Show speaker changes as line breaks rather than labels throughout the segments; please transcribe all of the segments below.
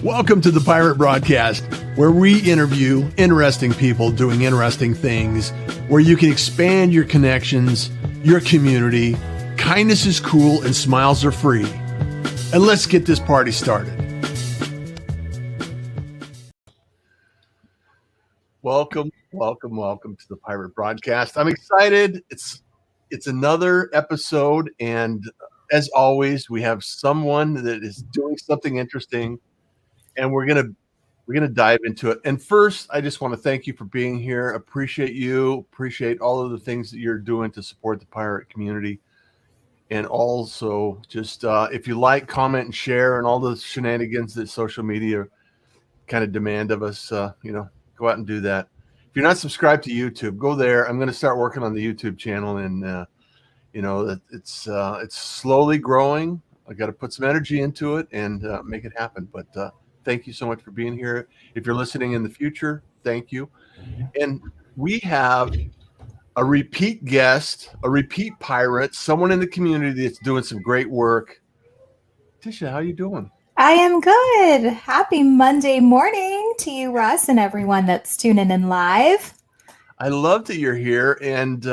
Welcome to the Pirate Broadcast, where we interview interesting people doing interesting things, where you can expand your connections, your community. Kindness is cool and smiles are free. And let's get this party started. Welcome to the Pirate Broadcast. I'm excited. It's another episode, and as always, we have someone that is doing something interesting, and we're gonna dive into it. And first, I just want to thank you for being here. Appreciate you. Appreciate all of the things that you're doing to support the pirate community. And also, just if you like, comment, and share, and all the shenanigans that social media kind of demand of us, go out and do that. If you're not subscribed to YouTube, go there. I'm going to start working on the YouTube channel, and it's slowly growing. I got to put some energy into it and make it happen. But thank you so much for being here. If you're listening in the future, thank you. And we have a repeat guest, a repeat pirate, someone in the community that's doing some great work. Tisha, how you doing?
I am good. Happy Monday morning to you, Russ, and everyone that's tuning in live.
I love that you're here, and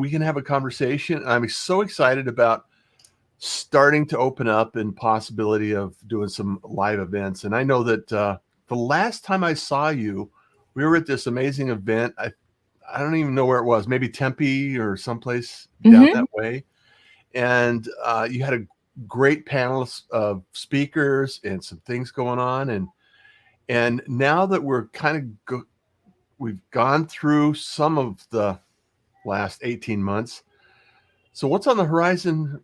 we can have a conversation. I'm so excited about starting to open up and possibility of doing some live events. And I know that the last time I saw you, we were at this amazing event. I don't even know where it was, maybe Tempe or someplace down that way. And you had a great panel of speakers and some things going on. And now that we're we've gone through some of the last 18 months. So what's on the horizon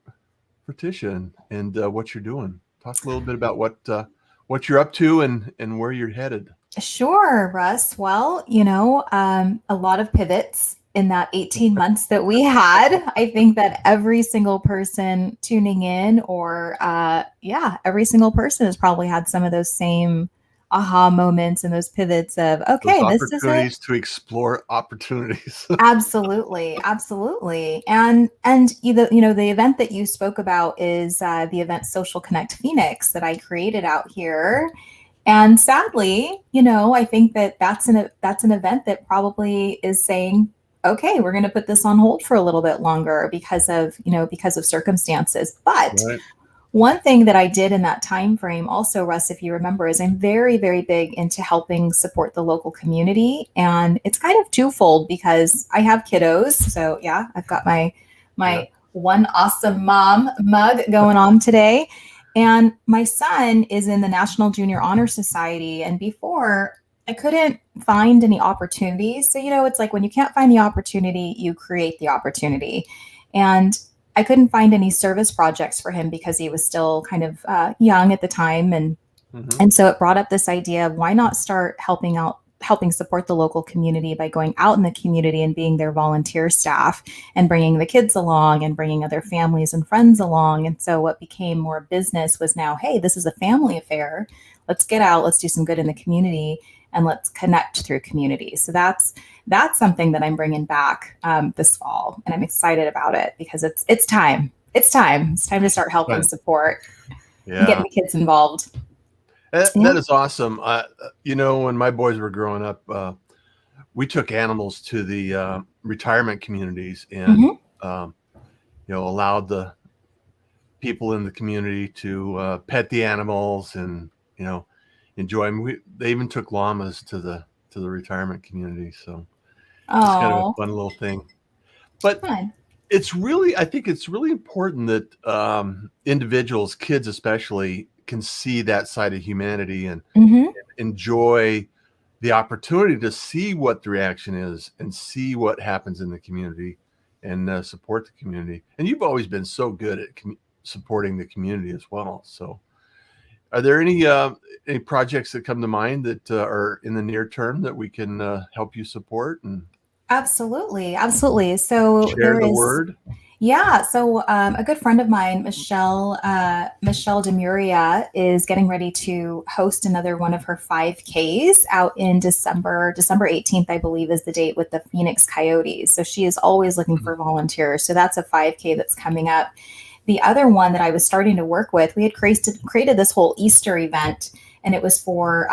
for Tisha and what you're doing? Talk a little bit about what you're up to and where you're headed.
Sure, Russ. Well, a lot of pivots in that 18 months that we had. I think that every single person tuning in or every single person has probably had some of those same aha moments and those pivots of, okay,
those
this is
opportunities to explore opportunities.
Absolutely. And the event that you spoke about is the event Social Connect Phoenix that I created out here. And sadly, I think that's an event that probably is saying, okay, we're going to put this on hold for a little bit longer because of circumstances. But
Right.
One thing that I did in that time frame also, Russ, if you remember, is I'm very, very big into helping support the local community. And it's kind of twofold because I have kiddos. So yeah, I've got my one awesome mom mug going on today. And my son is in the National Junior Honor Society. And before, I couldn't find any opportunities. So, it's like when you can't find the opportunity, you create the opportunity. And I couldn't find any service projects for him because he was still kind of young at the time. And so it brought up this idea of why not start helping support the local community by going out in the community and being their volunteer staff and bringing the kids along and bringing other families and friends along. And so what became more business was now, hey, this is a family affair. Let's get out, let's do some good in the community, and let's connect through community. So that's something that I'm bringing back this fall, and I'm excited about it because it's time. It's time to start helping support and getting the kids involved.
That is awesome. When my boys were growing up, we took animals to the retirement communities and allowed the people in the community to pet the animals and enjoy them. They even took llamas to the retirement community. So it's kind of a fun little thing. But I think it's really important that individuals, kids especially, can see that side of humanity and enjoy the opportunity to see what the reaction is and see what happens in the community and support the community. And you've always been so good at supporting the community as well. So are there any projects that come to mind that are in the near term that we can help you support? And
Absolutely. So
share the word.
Yeah. So a good friend of mine, Michelle Demuria, is getting ready to host another one of her 5Ks out in December 18th, I believe, is the date with the Phoenix Coyotes. So she is always looking for volunteers. So that's a 5K that's coming up. The other one that I was starting to work with, we had created this whole Easter event and it was for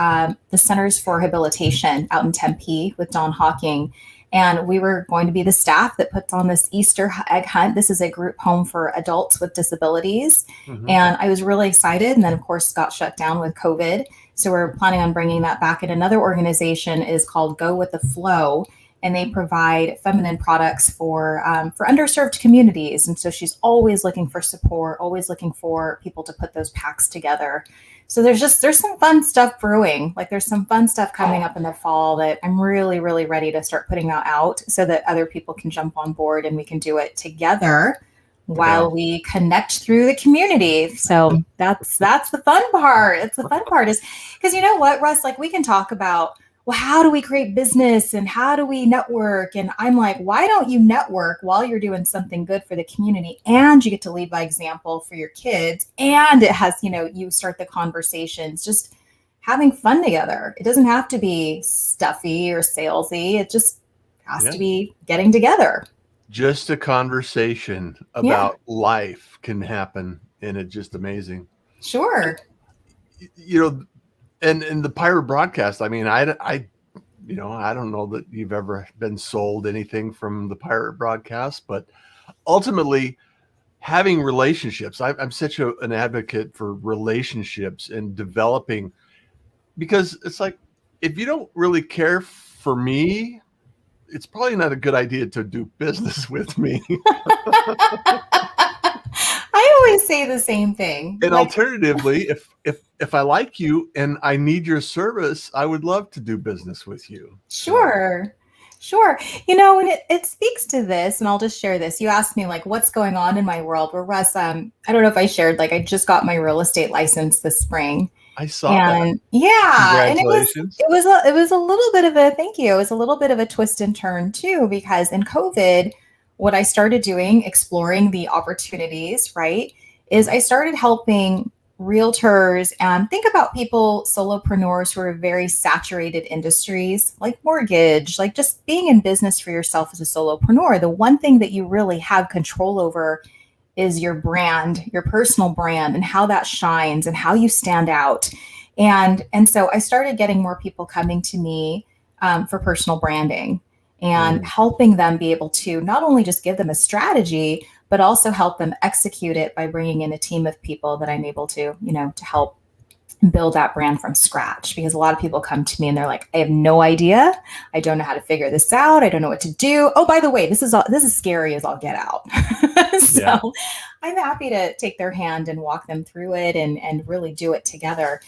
the Centers for Rehabilitation out in Tempe with Don Hawking. And we were going to be the staff that puts on this Easter egg hunt. This is a group home for adults with disabilities.
Mm-hmm.
And I was really excited. And then, of course, got shut down with COVID. So we're planning on bringing that back. And another organization is called Go With the Flow, and they provide feminine products for underserved communities. And so she's always looking for support, always looking for people to put those packs together. So there's some fun stuff brewing. Like there's some fun stuff coming up in the fall that I'm really, really ready to start putting that out so that other people can jump on board and we can do it together while we connect through the community. So that's the fun part. It's the fun part is because you know what, Russ, like we can talk about, well, how do we create business and how do we network? And I'm like, why don't you network while you're doing something good for the community and you get to lead by example for your kids? And it has, you start the conversations, just having fun together. It doesn't have to be stuffy or salesy. It just has to be getting together.
Just a conversation about life can happen, and it's just amazing.
Sure.
And in the pirate broadcast, I mean, I don't know that you've ever been sold anything from the pirate broadcast, but ultimately having relationships, I'm such an advocate for relationships and developing, because it's like, if you don't really care for me, it's probably not a good idea to do business with me.
I always say the same thing.
And alternatively, if I like you and I need your service, I would love to do business with you.
Sure. And it speaks to this, and I'll just share this. You asked me like, what's going on in my world? Well, Russ, I don't know if I shared, like I just got my real estate license this spring.
I saw that.
Yeah.
Congratulations.
And it was a little bit of a, thank you. It was a little bit of a twist and turn too, because in COVID, what I started doing, exploring the opportunities, right, is I started helping realtors and think about people, solopreneurs who are very saturated industries like mortgage, like just being in business for yourself as a solopreneur. The one thing that you really have control over is your brand, your personal brand, and how that shines and how you stand out. And so I started getting more people coming to me for personal branding and helping them be able to not only just give them a strategy, but also help them execute it by bringing in a team of people that I'm able to, to help build that brand from scratch. Because a lot of people come to me and they're like, I have no idea. I don't know how to figure this out. I don't know what to do. Oh, by the way, this is scary as all get out. So I'm happy to take their hand and walk them through it and really do it together.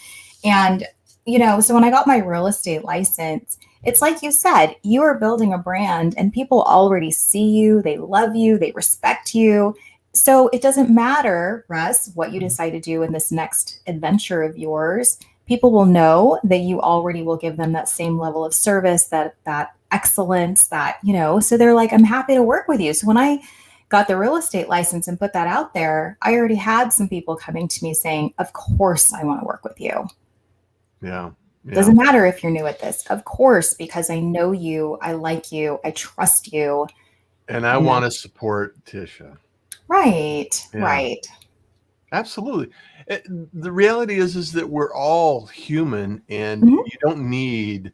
And, so when I got my real estate license, it's like you said, you are building a brand and people already see you, they love you, they respect you. So it doesn't matter, Russ, what you decide to do in this next adventure of yours. People will know that you already will give them that same level of service, that excellence, so they're like, I'm happy to work with you. So when I got the real estate license and put that out there, I already had some people coming to me saying, of course, I want to work with you.
Yeah.
Doesn't matter if you're new at this, of course, because I know you, I like you, I trust you.
And I want to support Tisha.
Right, right.
Absolutely. The reality is that we're all human, and you don't need,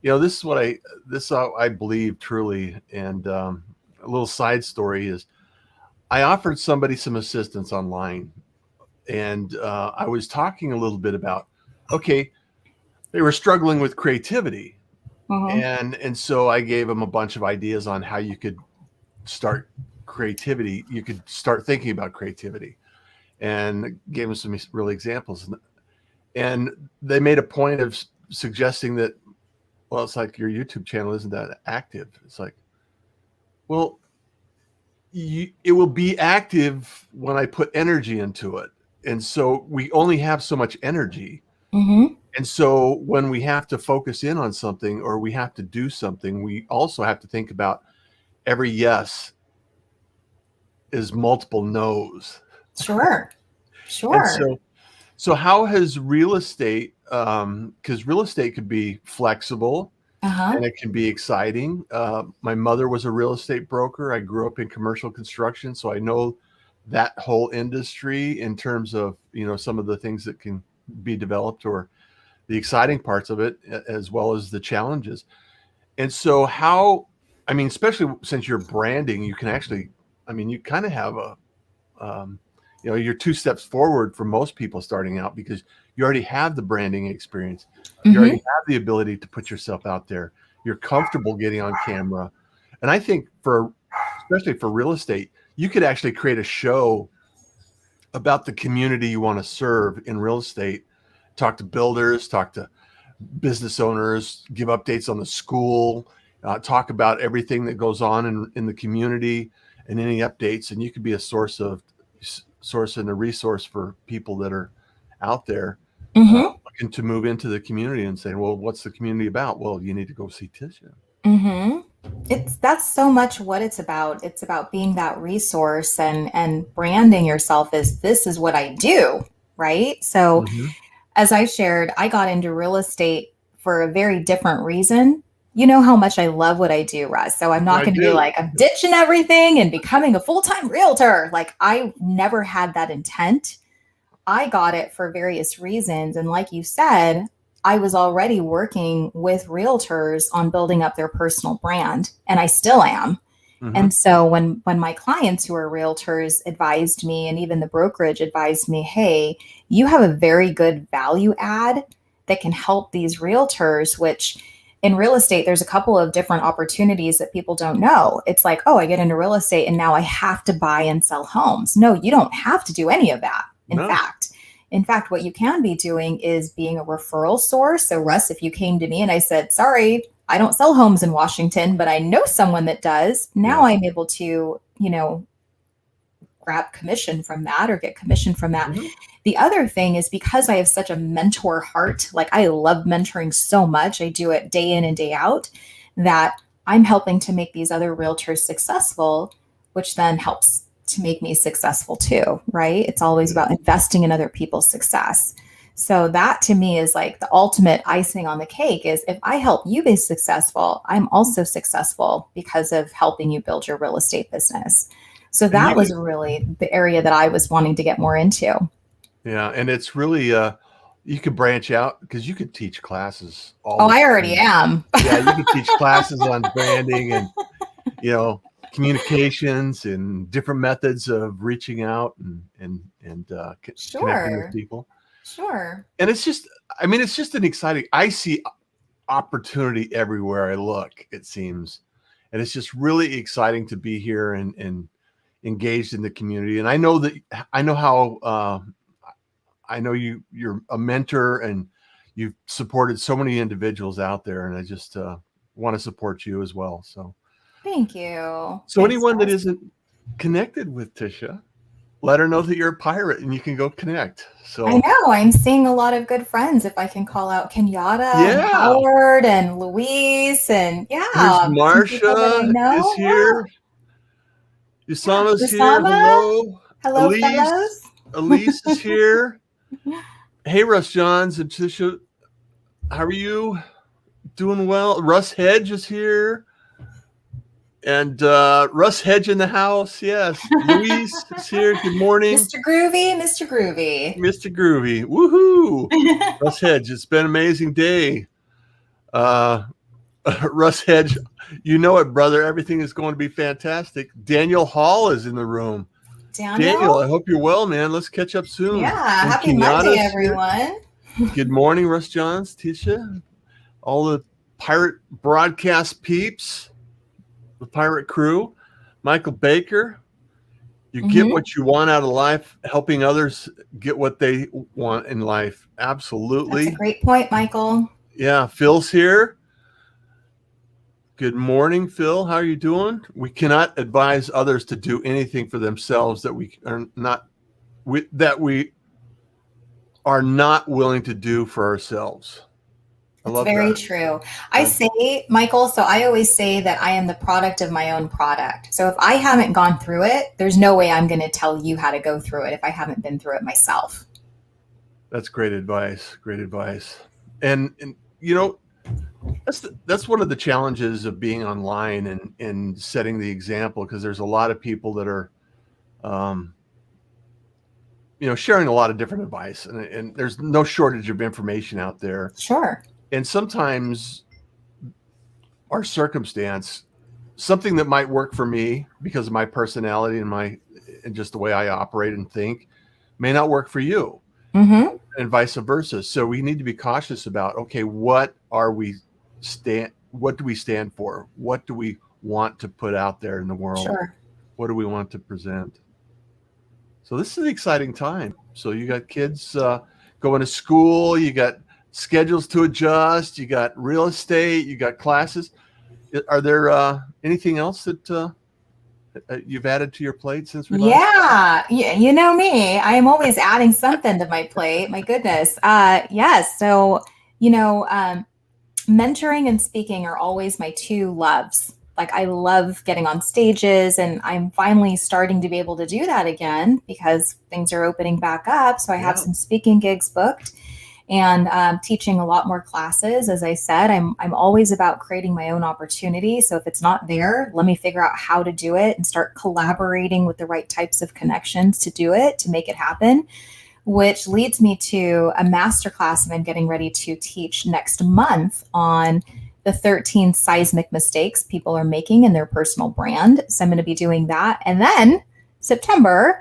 this is what I believe truly. And a little side story is I offered somebody some assistance online, and I was talking a little bit about, okay, they were struggling with creativity. And so I gave them a bunch of ideas on how you could start creativity. You could start thinking about creativity, and gave them some real examples. And they made a point of suggesting that, well, it's like your YouTube channel isn't that active. It's like, well, it will be active when I put energy into it. And so we only have so much energy. And so when we have to focus in on something or we have to do something, we also have to think about every yes is multiple no's.
Sure.
And so how has real estate, because real estate could be flexible and it can be exciting. My mother was a real estate broker. I grew up in commercial construction, so I know that whole industry in terms of, some of the things that can be developed, or the exciting parts of it, as well as the challenges. And so how, I mean, especially since you're branding, you can actually, I mean, you kind of have a, um, you're 2 steps forward for most people starting out, because you already have the branding experience. You already
Mm-hmm.
have the ability to put yourself out there. You're comfortable getting on camera. And I think especially for real estate, you could actually create a show about the community you want to serve in real estate. Talk to builders, talk to business owners, give updates on the school, talk about everything that goes on in the community and any updates. And you could be a source and a resource for people that are out there
Mm-hmm.
looking to move into the community and saying, well, what's the community about? Well, you need to go see Tisha.
Mm-hmm. That's so much what it's about. It's about being that resource and branding yourself as this is what I do, right? So
Mm-hmm.
as I shared, I got into real estate for a very different reason. You know how much I love what I do, Russ. So I'm not
I
going to be
do.
like, I'm ditching everything and becoming a full-time realtor. Like, I never had that intent. I got it for various reasons. And like you said, I was already working with realtors on building up their personal brand, and I still am.
Mm-hmm.
And so when my clients who are realtors advised me, and even the brokerage advised me, hey, you have a very good value add that can help these realtors, which in real estate, there's a couple of different opportunities that people don't know. It's like, oh, I get into real estate and now I have to buy and sell homes. No, you don't have to do any of that.
No.
In fact, what you can be doing is being a referral source. So, Russ, if you came to me and I said, sorry, I don't sell homes in Washington, but I know someone that does. Now
Yeah.
I'm able to, grab commission from that or get commission from that.
Mm-hmm.
The other thing is, because I have such a mentor heart, like I love mentoring so much, I do it day in and day out, that I'm helping to make these other realtors successful, which then helps to make me successful too, right? It's always about investing in other people's success. So that to me is like the ultimate icing on the cake, is if I help you be successful, I'm also successful because of helping you build your real estate business. So
And
that was really the area that I was wanting to get more into.
yeah, and it's really you could branch out, because you could teach classes all
Oh,
the
I already
time.
am.
Yeah, you could teach classes on branding and communications and different methods of reaching out and connecting with
Sure.
people.
Sure.
And it's just, I mean, it's just an exciting. I see opportunity everywhere I look, it seems, and it's just really exciting to be here and engaged in the community. And I know how. I know you're a mentor, and you've supported so many individuals out there, and I just want to support you as well.
Thank you.
So
Thanks,
anyone that
Russ.
isn't connected with Tisha, let her know that you're a pirate and you can go connect.
I
So
know I'm seeing a lot of good friends. If I can call out Kenyatta and
yeah,
Howard and Louise, and
here's
some people that I
Marsha is
know. Yeah.
here.
Yeah.
Usama's here.
Usama.
Hello.
Hello,
Elise.
fellows.
Elise is here. Hey, Russ Johns and Tisha. How are you? Doing well. Russ Hedge is here. And Russ Hedge in the house. Yes. Louise is here. Good morning.
Mr. Groovy, Mr. Groovy.
Mr. Groovy. Woohoo. Russ Hedge. It's been an amazing day. Russ Hedge, you know it, brother. Everything is going to be fantastic. Daniel Hall is in the room. Daniel, I hope you're well, man. Let's catch up soon.
Yeah.
And
Happy Monday,
Kenyatta's here.
everyone.
Good morning, Russ Johns, Tisha, all the pirate broadcast peeps, the pirate crew, Michael Baker. You get what you want out of life, helping others get what they want in life. Absolutely.
That's a great point, Michael.
Yeah, Phil's here. Good morning, Phil. How are you doing? We cannot advise others to do anything for themselves that we are not willing to do for ourselves. I love
Very
that.
true. I say, Michael, so I always say that I am the product of my own product. So if I haven't gone through it, there's no way I'm going to tell you how to go through it if I haven't been through it myself.
That's great advice. Great advice. And that's one of the challenges of being online and setting the example, because there's a lot of people that are sharing a lot of different advice, and there's no shortage of information out there.
Sure.
And sometimes our circumstance, something that might work for me because of my personality and just the way I operate and think, may not work for you,
Mm-hmm.
and vice versa. So we need to be cautious about, okay, what do we stand for? What do we want to put out there in the world?
Sure.
What do we want to present? So this is an exciting time. So you got kids going to school, you got schedules to adjust, you got real estate, you got classes. Are there anything else that you've added to your plate since we last?
Yeah, you know me. I am always adding something to my plate. My goodness. Yes. So, mentoring and speaking are always my two loves. Like, I love getting on stages, and I'm finally starting to be able to do that again because things are opening back up. So I have some speaking gigs booked, and teaching a lot more classes. As I said, I'm always about creating my own opportunity. So if it's not there, let me figure out how to do it and start collaborating with the right types of connections to do it, to make it happen. Which leads me to a masterclass that I'm getting ready to teach next month on the 13 seismic mistakes people are making in their personal brand. So I'm going to be doing that. And then September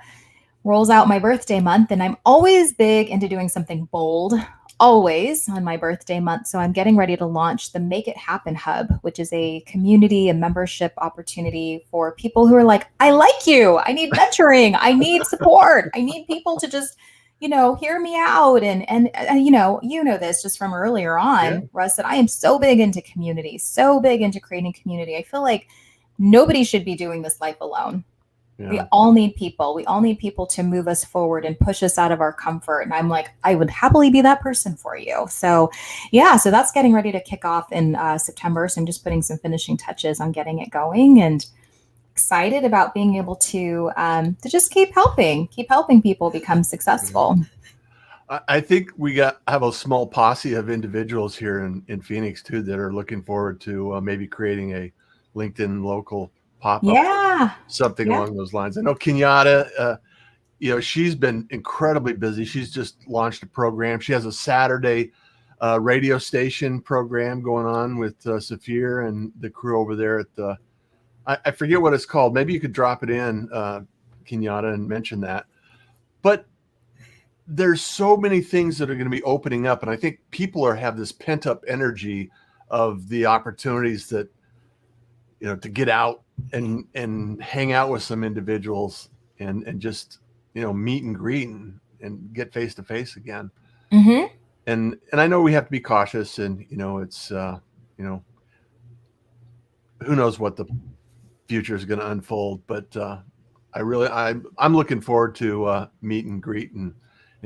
rolls out my birthday month, and I'm always big into doing something bold, always on my birthday month. So I'm getting ready to launch the Make It Happen Hub, which is a community and membership opportunity for people who are like, I like you, I need mentoring, I need support, I need people to just hear me out. And this just from earlier on, Russ, that I am so big into community, so big into creating community. I feel like nobody should be doing this life alone. Yeah. We all need people. We all need people to move us forward and push us out of our comfort. And I'm like, I would happily be that person for you. So so that's getting ready to kick off in September. So I'm just putting some finishing touches on getting it going, and excited about being able to just keep helping people become successful.
I think we have a small posse of individuals here in Phoenix too that are looking forward to maybe creating a LinkedIn local pop-up, something along those lines. I know Kenyatta, she's been incredibly busy. She's just launched a program. She has a Saturday radio station program going on with Saphir and the crew over there at the, I forget what it's called. Maybe you could drop it in, Kenyatta, and mention that. But there's so many things that are going to be opening up, and I think people have this pent-up energy of the opportunities that, to get out and hang out with some individuals and just, meet and greet and get face to face again.
Mm-hmm.
And I know we have to be cautious, and, it's, who knows what the future is going to unfold, but I'm looking forward to meet and greet and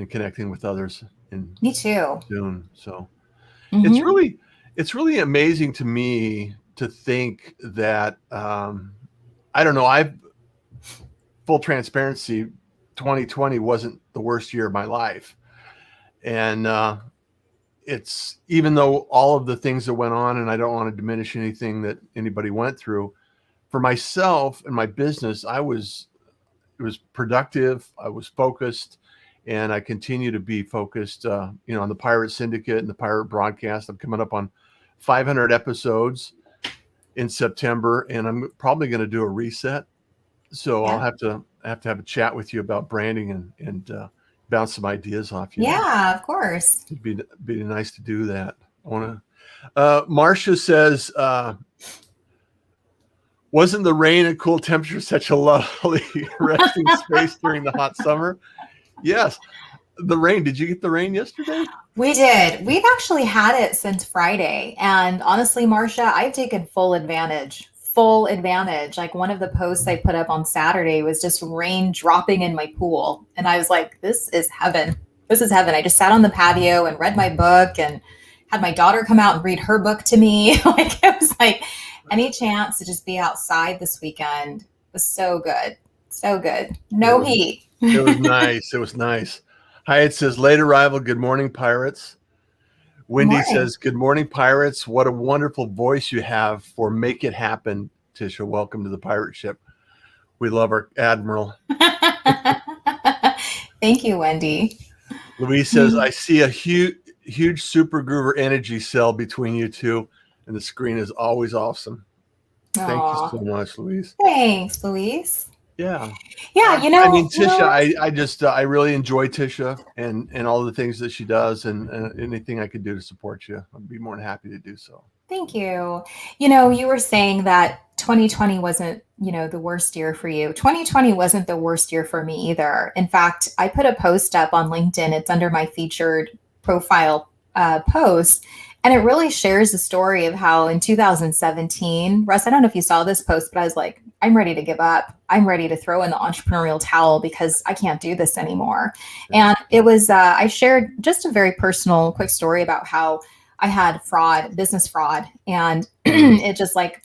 connecting with others.
Me too.
Soon. So
mm-hmm.
it's really amazing to me to think that, I don't know, full transparency, 2020 wasn't the worst year of my life. And it's, even though all of the things that went on, and I don't want to diminish anything that anybody went through, for myself and my business, it was productive. I was focused, and I continue to be focused, on the Pirate Syndicate and the Pirate Broadcast. I'm coming up on 500 episodes in September, and I'm probably going to do a reset. So I'll have to have a chat with you about branding and bounce some ideas off you.
Yeah, of course.
It'd be nice to do that. I want to. Marcia says, wasn't the rain and cool temperature such a lovely resting space during the hot summer? Yes. The rain. Did you get the rain yesterday?
We did. We've actually had it since Friday. And honestly, Marcia, I've taken full advantage. Like, one of the posts I put up on Saturday was just rain dropping in my pool. And I was like, this is heaven. This is heaven. I just sat on the patio and read my book and had my daughter come out and read her book to me. Like, it was like any chance to just be outside this weekend was so good. So good. No heat.
It was nice. It was nice. Hyatt says, late arrival. Good morning, Pirates. Wendy says, good morning, Pirates. What a wonderful voice you have for Make It Happen, Tisha. Welcome to the pirate ship. We love our Admiral.
Thank you, Wendy.
Louise says, I see a huge super groover energy cell between you two, and the screen is always awesome. Thank you
Aw,
so much, Louise.
thanks, Louise.
Yeah.
Yeah,
I mean, Tisha,
Russ.
I just, I really enjoy Tisha and all the things that she does, and anything I could do to support you, I'd be more than happy to do so.
Thank you. You were saying that 2020 wasn't, the worst year for you. 2020 wasn't the worst year for me either. In fact, I put a post up on LinkedIn. It's under my featured profile post. And it really shares the story of how in 2017, Russ, I don't know if you saw this post, but I was like, I'm ready to give up. I'm ready to throw in the entrepreneurial towel because I can't do this anymore. And it was, I shared just a very personal, quick story about how I had business fraud, and it just like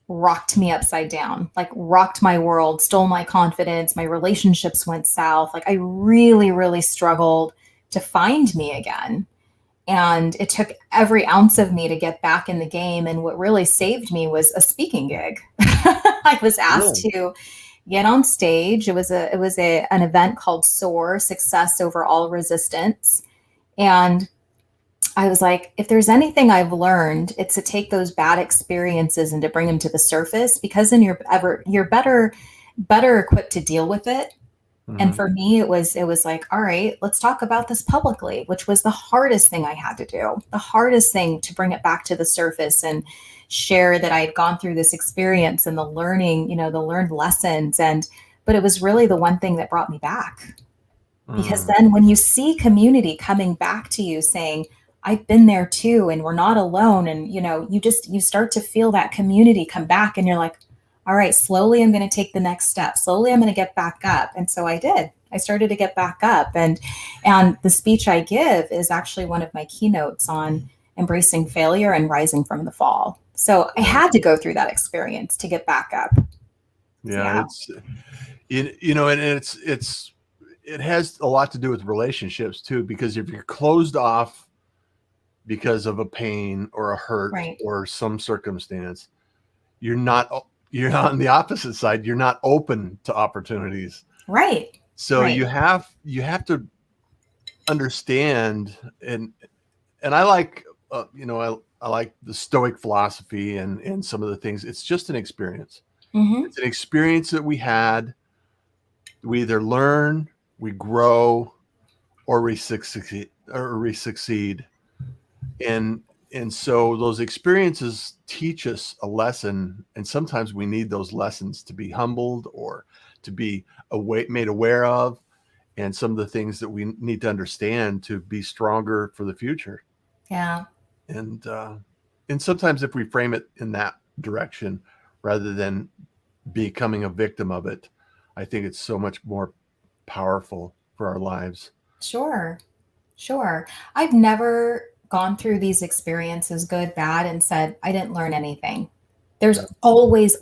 rocked me upside down, like rocked my world, stole my confidence. My relationships went south. Like I really, really struggled to find me again. And it took every ounce of me to get back in the game. And what really saved me was a speaking gig. I was asked to get on stage. An event called SOAR, Success Over All Resistance. And I was like, if there's anything I've learned, it's to take those bad experiences and to bring them to the surface, because then you're better equipped to deal with it. Mm-hmm. And for me, it was like, all right, let's talk about this publicly, which was the hardest thing I had to do, the hardest thing to bring it back to the surface and share that I had gone through this experience and the learned lessons. But it was really the one thing that brought me back. Because then when you see community coming back to you saying, I've been there too, and we're not alone. And, you start to feel that community come back, and you're like, all right, slowly I'm going to take the next step. Slowly I'm going to get back up. And so I did. I started to get back up. And the speech I give is actually one of my keynotes on embracing failure and rising from the fall. So I had to go through that experience to get back up.
Yeah. It has a lot to do with relationships too, because if you're closed off because of a pain or a hurt or some circumstance, you're on the opposite side. You're not open to opportunities.
Right.
So you have to understand, and I like, I like the Stoic philosophy and some of the things. It's just an experience. Mm-hmm. It's an experience that we had. We either learn, we grow, or we succeed. And so those experiences teach us a lesson, and sometimes we need those lessons to be humbled or to be made aware of, and some of the things that we need to understand to be stronger for the future.
Yeah.
And sometimes if we frame it in that direction rather than becoming a victim of it, I think it's so much more powerful for our lives.
Sure. I've never gone through these experiences, good, bad, and said, I didn't learn anything. There's always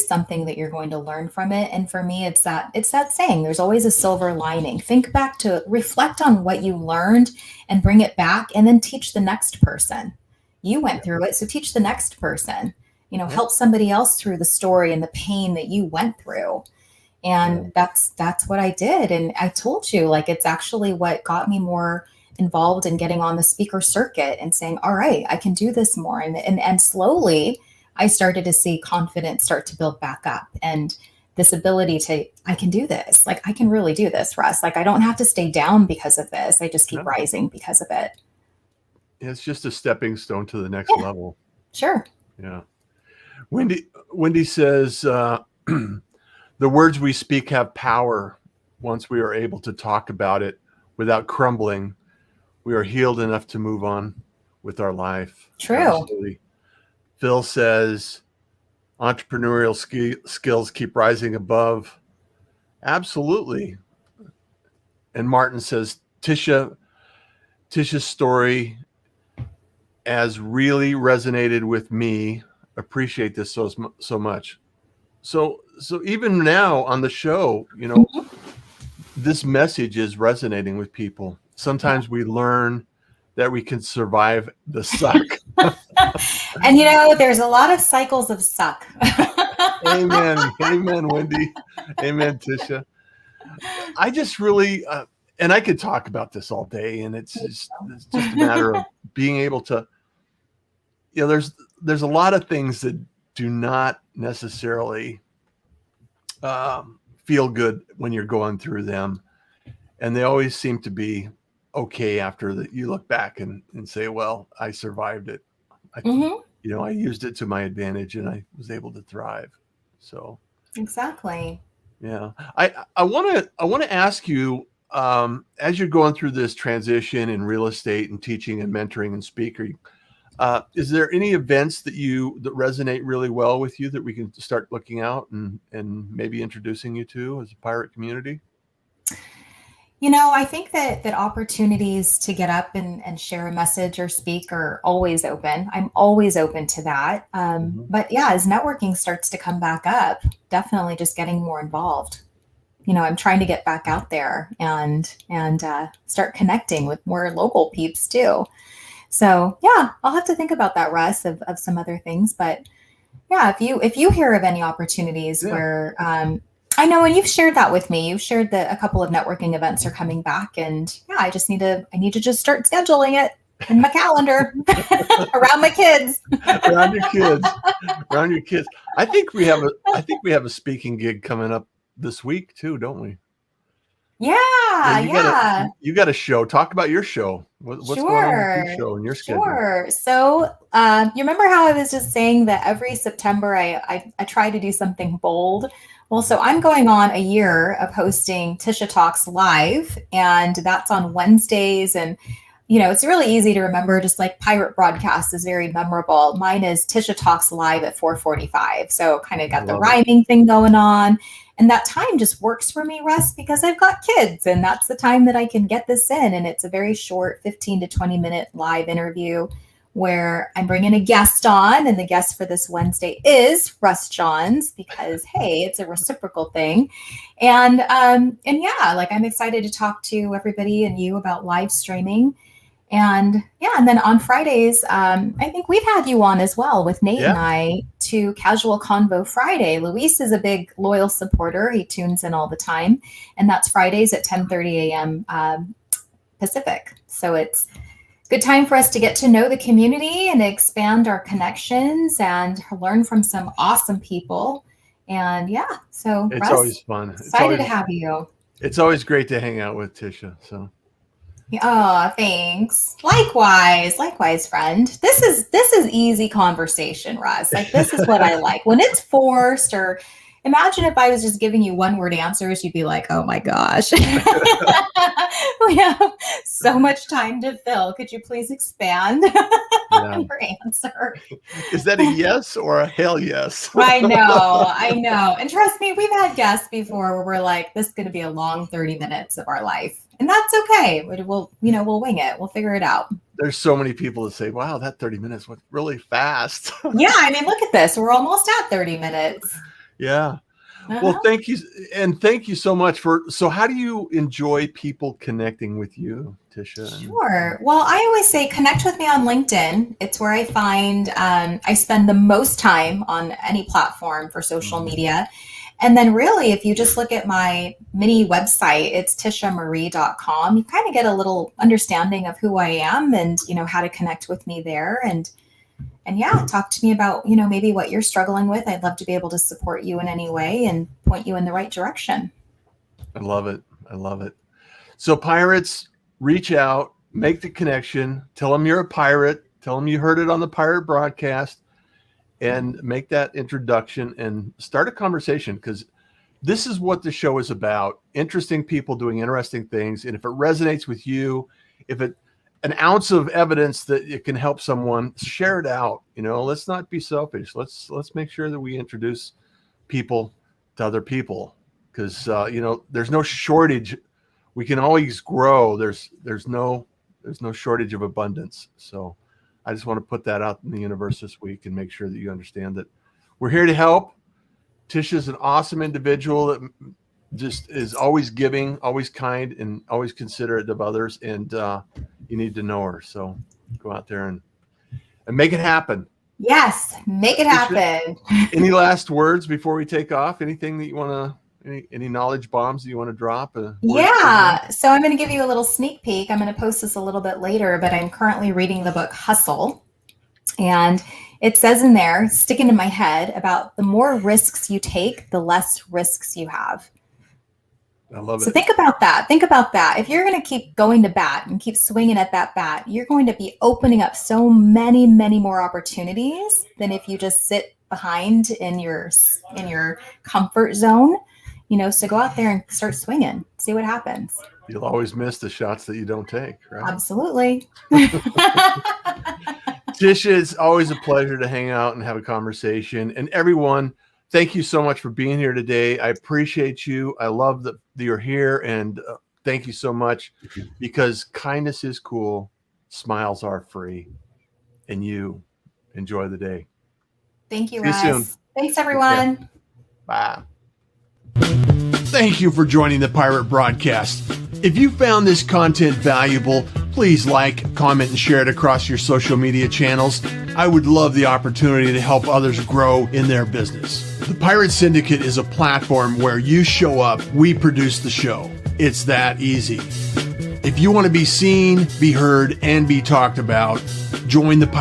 something that you're going to learn from it. And for me, it's that saying, there's always a silver lining. Reflect on what you learned and bring it back, and then teach the next person. You went through it, so teach the next person. Help somebody else through the story and the pain that you went through. And that's what I did. And I told you, like, it's actually what got me more involved in getting on the speaker circuit and saying, all right, I can do this more. And slowly I started to see confidence start to build back up, and this ability I can do this. Like, I can really do this, Russ. Like, I don't have to stay down because of this. I just keep rising because of it.
It's just a stepping stone to the next level.
Sure.
Yeah. Wendy says, the words we speak have power. Once we are able to talk about it without crumbling, we are healed enough to move on with our life.
True.
Absolutely. Phil says, entrepreneurial skills keep rising above. Absolutely. And Martin says, Tisha's story has really resonated with me. Appreciate this so much. So even now on the show, this message is resonating with people. Sometimes we learn that we can survive the suck.
And there's a lot of cycles of suck.
Amen, Wendy. Amen, Tisha. I just really, and I could talk about this all day, and it's just a matter of being able to, there's a lot of things that do not necessarily feel good when you're going through them. And they always seem to be okay after that. You look back and say, well, I survived it. I used it to my advantage and I was able to thrive. So
exactly.
yeah, I want to ask you, as you're going through this transition in real estate and teaching and mentoring and speaking, is there any events that resonate really well with you that we can start looking out and maybe introducing you to as a pirate community?
I think that opportunities to get up and share a message or speak are always open. I'm always open to that. But yeah, as networking starts to come back up, definitely just getting more involved. I'm trying to get back out there and start connecting with more local peeps too. So yeah, I'll have to think about that, Russ, of some other things. But yeah, if you hear of any opportunities where I know, and you've shared that with me. You've shared that a couple of networking events are coming back, and yeah, I need to just start scheduling it in my calendar around my kids.
around your kids. I think we have a speaking gig coming up this week too, don't we?
Yeah.
You got a show. Talk about your show. What's going on with your show and your schedule?
Sure. So you remember how I was just saying that every September I try to do something bold? Well, so I'm going on a year of hosting Tisha Talks Live, and that's on Wednesdays. And, it's really easy to remember, just like Pirate Broadcast is very memorable. Mine is Tisha Talks Live at 4:45. So kind of got the rhyming thing going on. And that time just works for me, Russ, because I've got kids, and that's the time that I can get this in. And it's a very short 15 to 20-minute live interview where I'm bringing a guest on, and the guest for this Wednesday is Russ Johns, because hey, it's a reciprocal thing. And yeah, like I'm excited to talk to everybody and you about live streaming. And yeah, and then on Fridays, I think we've had you on as well with Nate and I to Casual Convo Friday. Luis is a big loyal supporter. He tunes in all the time, and that's Fridays at 10:30 a.m. Pacific. So it's good time for us to get to know the community and expand our connections and learn from some awesome people. And yeah, so
it's
Russ,
always fun.
Excited to have you.
It's always great to hang out with Tisha. So.
Oh, thanks. Likewise, friend. This is easy conversation, Russ. Like this is what I like. When it's forced, or imagine if I was just giving you one-word answers, you'd be like, "Oh my gosh, we have so much time to fill. Could you please expand on your answer?"
Is that a yes or a hell yes?
I know. And trust me, we've had guests before where we're like, "This is going to be a long 30 minutes of our life." And that's okay. We'll wing it. We'll figure it out.
There's so many people that say, wow, that 30 minutes went really fast.
Yeah. I mean, look at this. We're almost at 30 minutes.
Yeah. Well, thank you. And thank you so much so how do you enjoy people connecting with you, Tisha?
Sure. Well, I always say connect with me on LinkedIn. It's where I find I spend the most time on any platform for social media. And then really, if you just look at my mini website, it's tishamarie.com. You kind of get a little understanding of who I am and, how to connect with me there. And yeah, talk to me about, maybe what you're struggling with. I'd love to be able to support you in any way and point you in the right direction.
I love it. So pirates, reach out, make the connection, tell them you're a pirate, tell them you heard it on the Pirate Broadcast, and make that introduction and start a conversation, because this is what the show is about. Interesting people doing interesting things. And if it resonates with you, if an ounce of evidence that it can help someone, share it out. Let's not be selfish. Let's make sure that we introduce people to other people, because there's no shortage. We can always grow. There's no shortage of abundance. So I just want to put that out in the universe this week and make sure that you understand that we're here to help. Tisha's an awesome individual that just is always giving, always kind, and always considerate of others. And you need to know her. So go out there and make it happen.
Yes, make it happen.
Any last words before we take off? Anything that you want to Any knowledge bombs you want to drop?
Yeah. So I'm going to give you a little sneak peek. I'm going to post this a little bit later, but I'm currently reading the book Hustle. And it says in there, sticking in my head, about the more risks you take, the less risks you have.
I love it.
So think about that. Think about that. If you're going to keep going to bat and keep swinging at that bat, you're going to be opening up so many, many more opportunities than if you just sit behind in your comfort zone. So go out there and start swinging. See what happens.
You'll always miss the shots that you don't take, right?
Absolutely.
Tisha, it's always a pleasure to hang out and have a conversation. And everyone, thank you so much for being here today. I appreciate you. I love that you're here, and thank you so much, because kindness is cool, smiles are free, and you enjoy the day.
Thank you,
See you
Russ.
soon.
Thanks, everyone.
Bye. Thank you for joining the Pirate Broadcast. If you found this content valuable, please like, comment, and share it across your social media channels. I would love the opportunity to help others grow in their business. The Pirate Syndicate is a platform where you show up, we produce the show. It's that easy. If you want to be seen, be heard, and be talked about, join the Pirate